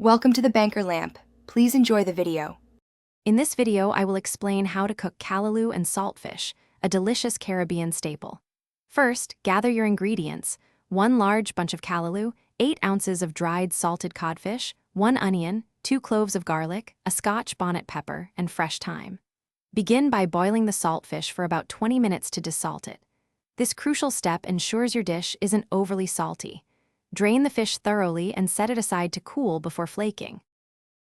Welcome to the Banker Lamp. Please enjoy the video. In this video, I will explain how to cook callaloo and saltfish, a delicious Caribbean staple. First, gather your ingredients: 1 large bunch of callaloo, 8 ounces of dried salted codfish, 1 onion, 2 cloves of garlic, a Scotch bonnet pepper, and fresh thyme. Begin by boiling the saltfish for about 20 minutes to desalt it. This crucial step ensures your dish isn't overly salty. Drain the fish thoroughly and set it aside to cool before flaking.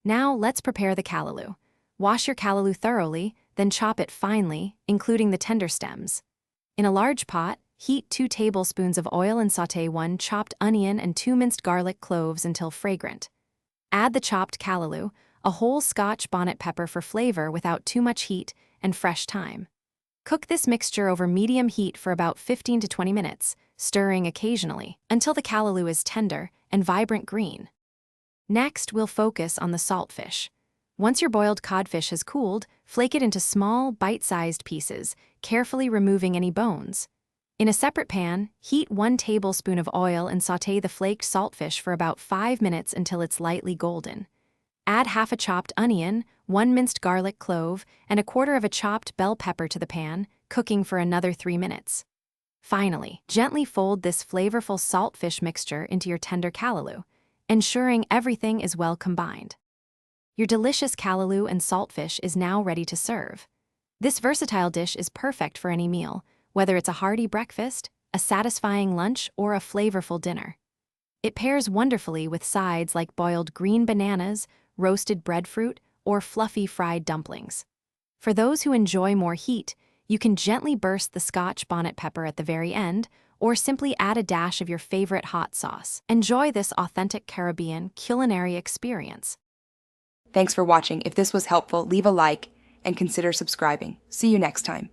Now let's prepare the callaloo. Wash your callaloo thoroughly, then chop it finely, including the tender stems. In a large pot, heat 2 tablespoons of oil and sauté 1 chopped onion and 2 minced garlic cloves until fragrant. Add the chopped callaloo, a whole Scotch bonnet pepper for flavor without too much heat, and fresh thyme. Cook this mixture over medium heat for about 15 to 20 minutes, stirring occasionally, until the callaloo is tender and vibrant green. Next, we'll focus on the saltfish. Once your boiled codfish has cooled, flake it into small, bite-sized pieces, carefully removing any bones. In a separate pan, heat 1 tablespoon of oil and sauté the flaked saltfish for about 5 minutes until it's lightly golden. Add half a chopped onion, 1 minced garlic clove, and a quarter of a chopped bell pepper to the pan, cooking for another 3 minutes. Finally, gently fold this flavorful saltfish mixture into your tender callaloo, ensuring everything is well combined. Your delicious callaloo and saltfish is now ready to serve. This versatile dish is perfect for any meal, whether it's a hearty breakfast, a satisfying lunch, or a flavorful dinner. It pairs wonderfully with sides like boiled green bananas, roasted breadfruit, or fluffy fried dumplings. For those who enjoy more heat, you can gently burst the Scotch bonnet pepper at the very end, or simply add a dash of your favorite hot sauce. Enjoy this authentic Caribbean culinary experience. Thanks for watching. If this was helpful, leave a like and consider subscribing. See you next time.